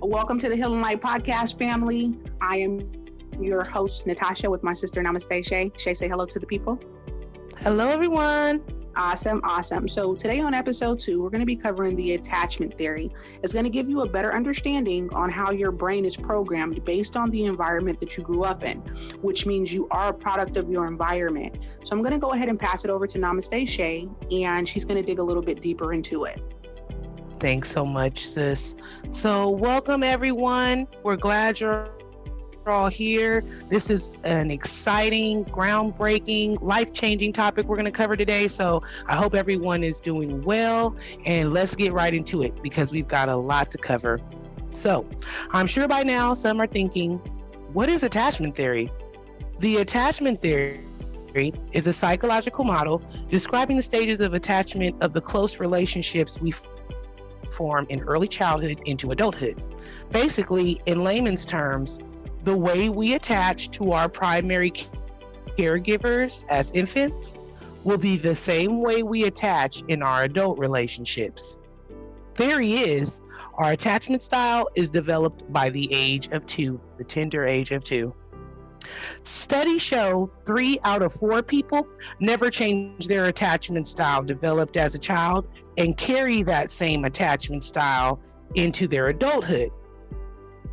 Welcome to the Healing Light Podcast family. I am your host, Natasha, with my sister, Namaste Shay. Shay, say hello to the people. Hello, everyone. Awesome. So today on episode 2, we're going to be covering the attachment theory. It's going to give you a better understanding on how your brain is programmed based on the environment that you grew up in, which means you are a product of your environment. So I'm going to go ahead and pass it over to Namaste Shay, and she's going to dig a little bit deeper into it. Thanks so much, sis. So welcome, everyone. We're glad you're all here. This is an exciting, groundbreaking, life-changing topic we're going to cover today. So I hope everyone is doing well, and let's get right into it because we've got a lot to cover. So I'm sure by now some are thinking, what is attachment theory? The attachment theory is a psychological model describing the stages of attachment of the close relationships we form in early childhood into adulthood. Basically, in layman's terms, the way we attach to our primary caregivers as infants will be the same way we attach in our adult relationships. Theory is, our attachment style is developed by the age of 2, the tender age of 2. Studies show 3 out of 4 people never change their attachment style developed as a child and carry that same attachment style into their adulthood.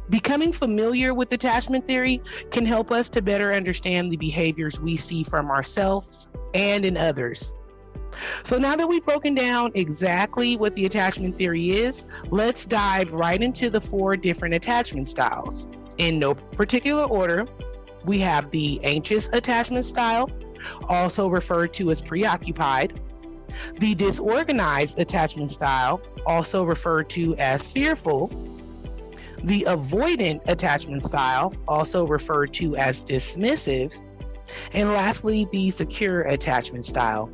Becoming familiar with attachment theory can help us to better understand the behaviors we see from ourselves and in others. So now that we've broken down exactly what the attachment theory is, let's dive right into the 4 different attachment styles. In no particular order, we have the anxious attachment style, also referred to as preoccupied, the disorganized attachment style, also referred to as fearful, the avoidant attachment style, also referred to as dismissive, and lastly, the secure attachment style.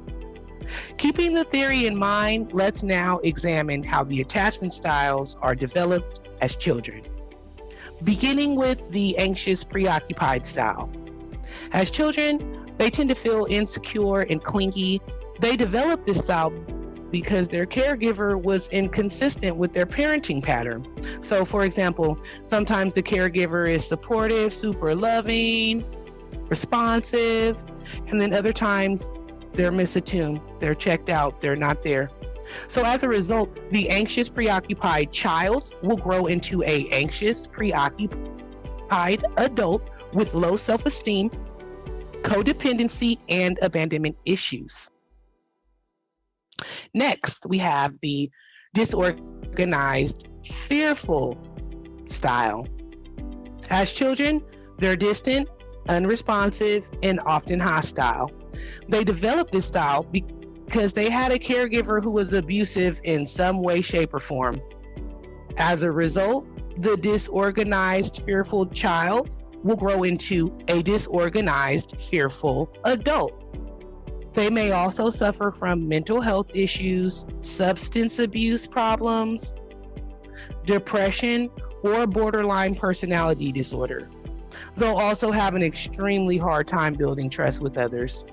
Keeping the theory in mind, let's now examine how the attachment styles are developed as children. Beginning with the anxious preoccupied style. As children, they tend to feel insecure and clingy. They develop this style because their caregiver was inconsistent with their parenting pattern. So for example, sometimes the caregiver is supportive, super loving, responsive, and then other times they're misattuned, they're checked out, they're not there. So as a result, the anxious preoccupied child will grow into an anxious preoccupied adult with low self-esteem, codependency, and abandonment issues. Next, we have the disorganized, fearful style. As children, they're distant, unresponsive, and often hostile. They develop this style because they had a caregiver who was abusive in some way, shape, or form. As a result, the disorganized, fearful child will grow into a disorganized, fearful adult. They may also suffer from mental health issues, substance abuse problems, depression, or borderline personality disorder. They'll also have an extremely hard time building trust with others.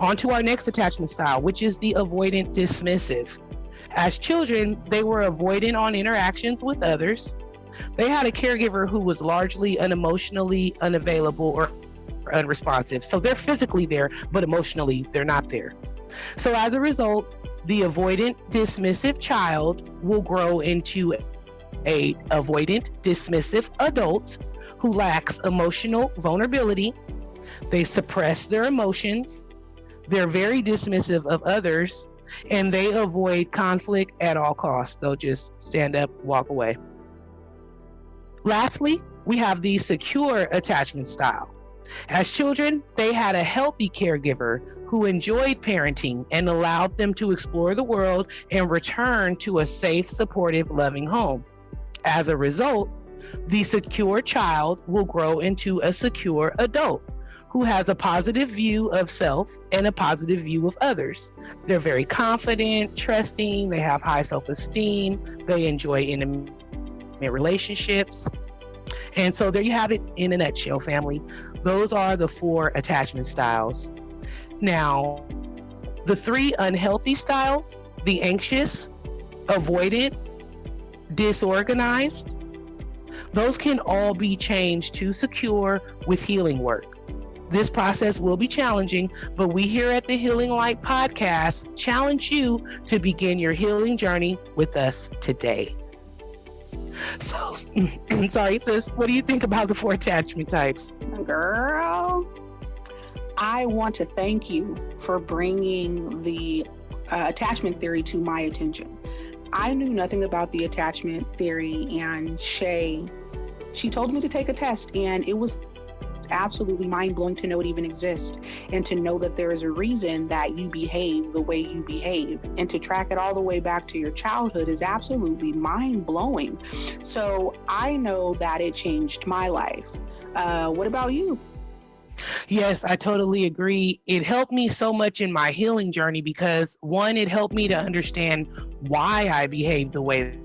On to our next attachment style, which is the avoidant dismissive. As children, they were avoidant on interactions with others. They had a caregiver who was largely unemotionally unavailable or unresponsive. So they're physically there, but emotionally they're not there. So as a result, the avoidant dismissive child will grow into a avoidant dismissive adult who lacks emotional vulnerability. They suppress their emotions. They're very dismissive of others, and they avoid conflict at all costs. They'll just stand up, walk away. Lastly, we have the secure attachment style. As children, they had a healthy caregiver who enjoyed parenting and allowed them to explore the world and return to a safe, supportive, loving home. As a result, the secure child will grow into a secure adult who has a positive view of self and a positive view of others. They're very confident, trusting, they have high self-esteem, they enjoy intimate relationships. And so there you have it in a nutshell, family. Those are the 4 attachment styles. Now, the 3 unhealthy styles, the anxious, avoidant, disorganized, those can all be changed to secure with healing work. This process will be challenging, but we here at the Healing Light Podcast challenge you to begin your healing journey with us today. So, sorry, sis, what do you think about the 4 attachment types? Girl, I want to thank you for bringing the attachment theory to my attention. I knew nothing about the attachment theory, and she told me to take a test, and it was absolutely mind-blowing to know it even exists, and to know that there is a reason that you behave the way you behave, and to track it all the way back to your childhood is absolutely mind-blowing. So I know that it changed my life. What about you? Yes, I totally agree. It helped me so much in my healing journey because, one, it helped me to understand why I behave the way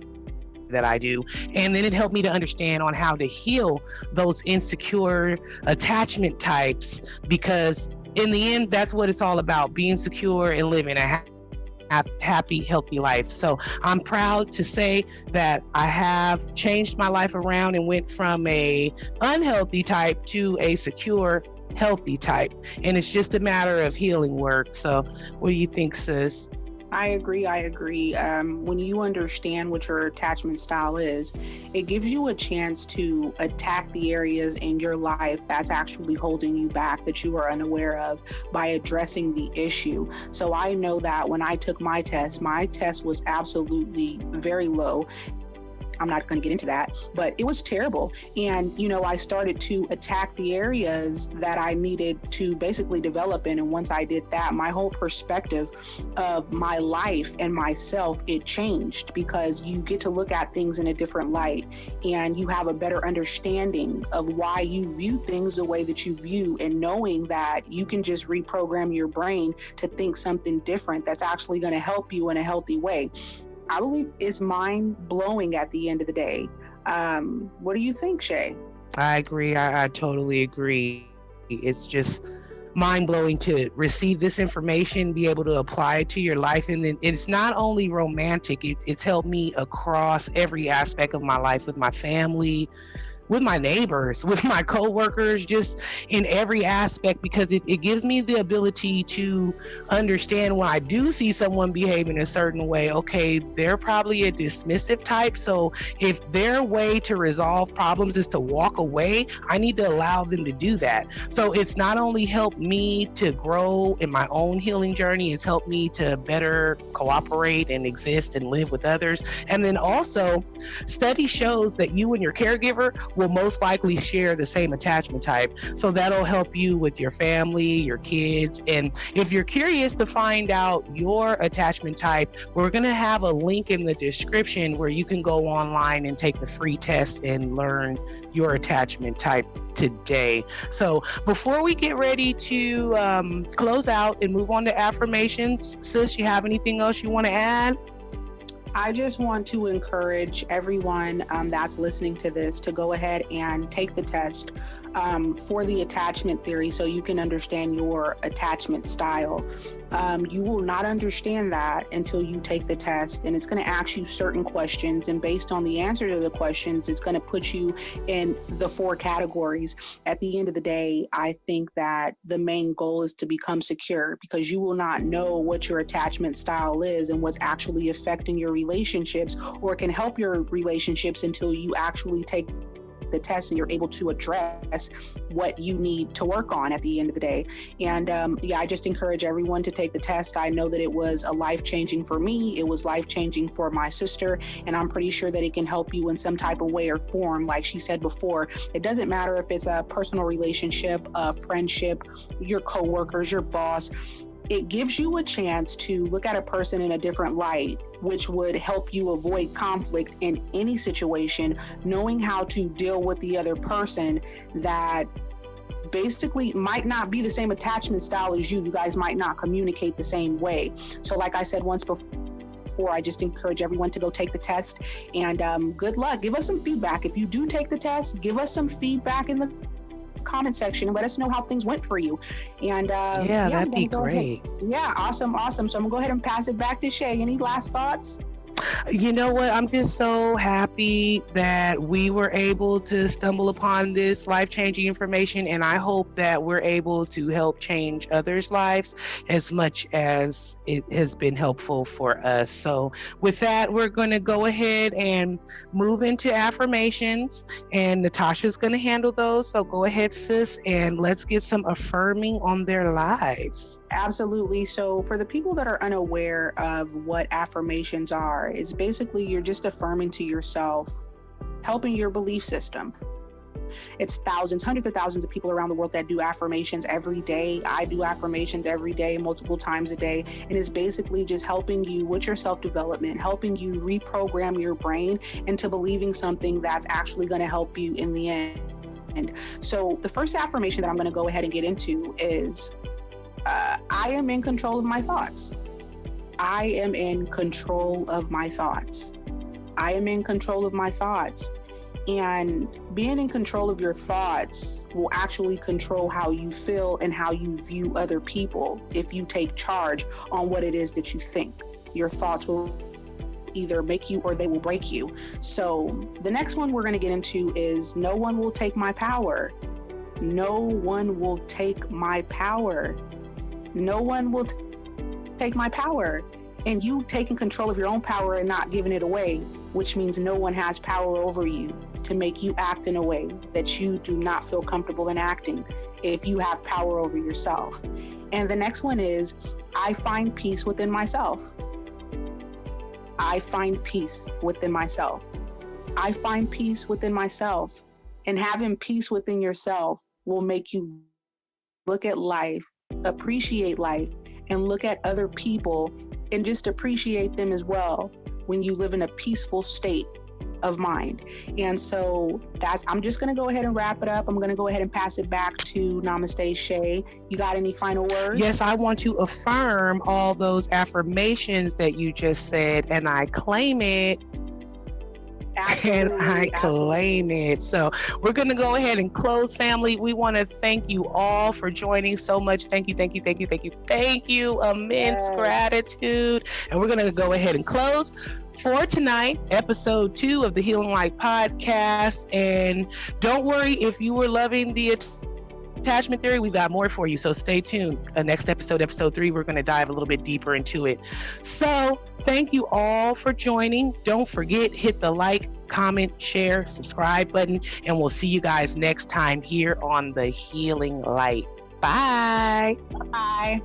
that I do. And then it helped me to understand on how to heal those insecure attachment types, because in the end, that's what it's all about, being secure and living a happy, healthy life. So I'm proud to say that I have changed my life around and went from a unhealthy type to a secure, healthy type. And it's just a matter of healing work. So what do you think, sis? I agree. When you understand what your attachment style is, it gives you a chance to attack the areas in your life that's actually holding you back, that you are unaware of, by addressing the issue. So I know that when I took my test was absolutely very low. I'm not going to get into that, but it was terrible. And, I started to attack the areas that I needed to basically develop in. And once I did that, my whole perspective of my life and myself, it changed, because you get to look at things in a different light, and you have a better understanding of why you view things the way that you view, and knowing that you can just reprogram your brain to think something different that's actually going to help you in a healthy way. I believe it's mind-blowing at the end of the day. What do you think, Shay? I agree. I totally agree. It's just mind-blowing to receive this information, be able to apply it to your life. And then it's not only romantic, it's helped me across every aspect of my life, with my family, with my neighbors, with my coworkers, just in every aspect, because it gives me the ability to understand when I do see someone behaving a certain way, okay, they're probably a dismissive type. So if their way to resolve problems is to walk away, I need to allow them to do that. So it's not only helped me to grow in my own healing journey, it's helped me to better cooperate and exist and live with others. And then also, study shows that you and your caregiver will most likely share the same attachment type. So that'll help you with your family, your kids. And if you're curious to find out your attachment type, we're going to have a link in the description where you can go online and take the free test and learn your attachment type today. So before we get ready to close out and move on to affirmations, sis, you have anything else you want to add? I just want to encourage everyone that's listening to this to go ahead and take the test for the attachment theory, so you can understand your attachment style. You will not understand that until you take the test, and it's going to ask you certain questions, and based on the answer to the questions, it's going to put you in the 4 categories. At the end of the day, I think that the main goal is to become secure, because you will not know what your attachment style is and what's actually affecting your relationships, or can help your relationships, until you actually take the test and you're able to address what you need to work on at the end of the day. And I just encourage everyone to take the test. I know that it was a life-changing for me. It was life-changing for my sister, and I'm pretty sure that it can help you in some type of way or form. Like she said before, it doesn't matter if it's a personal relationship, a friendship, your coworkers, your boss. It gives you a chance to look at a person in a different light, which would help you avoid conflict in any situation, knowing how to deal with the other person that basically might not be the same attachment style as you. You guys might not communicate the same way. So like I said once before, I just encourage everyone to go take the test, and good luck. Give us some feedback. If you do take the test, give us some feedback in the comment section and let us know how things went for you. And that'd be great. Yeah, awesome. So I'm gonna go ahead and pass it back to Shay. Any last thoughts? You know what? I'm just so happy that we were able to stumble upon this life-changing information, and I hope that we're able to help change others' lives as much as it has been helpful for us. So with that, we're going to go ahead and move into affirmations, and Natasha's going to handle those. So go ahead, sis, and let's get some affirming on their lives. Absolutely. So for the people that are unaware of what affirmations are, it's basically you're just affirming to yourself, helping your belief system. It's thousands, hundreds of thousands of people around the world that do affirmations every day. I do affirmations every day, multiple times a day. And it's basically just helping you with your self-development, helping you reprogram your brain into believing something that's actually going to help you in the end. So the first affirmation that I'm going to go ahead and get into is, I am in control of my thoughts. I am in control of my thoughts. I am in control of my thoughts. And being in control of your thoughts will actually control how you feel and how you view other people if you take charge on what it is that you think. Your thoughts will either make you or they will break you. So the next one we're going to get into is, no one will take my power. No one will take my power. No one will take my power. And you taking control of your own power and not giving it away, which means no one has power over you to make you act in a way that you do not feel comfortable in acting if you have power over yourself. And the next one is, I find peace within myself. I find peace within myself. I find peace within myself. And having peace within yourself will make you look at life, appreciate life, and look at other people and just appreciate them as well when you live in a peaceful state of mind. And so I'm just going to go ahead and wrap it up. I'm going to go ahead and pass it back to Namaste Shay. You got any final words? Yes, I want to affirm all those affirmations that you just said, and I claim it. Absolutely, and I claim it. So we're going to go ahead and close, family. We want to thank you all for joining so much. Thank you, thank you, thank you, thank you, thank you. Immense gratitude. And we're going to go ahead and close for tonight, episode 2 of the Healing Light podcast. And don't worry if you were loving the attachment theory, we've got more for you. So stay tuned. Next episode, episode 3, we're going to dive a little bit deeper into it. So thank you all for joining. Don't forget, hit the like, comment, share, subscribe button, and we'll see you guys next time here on the Healing Light. Bye. Bye.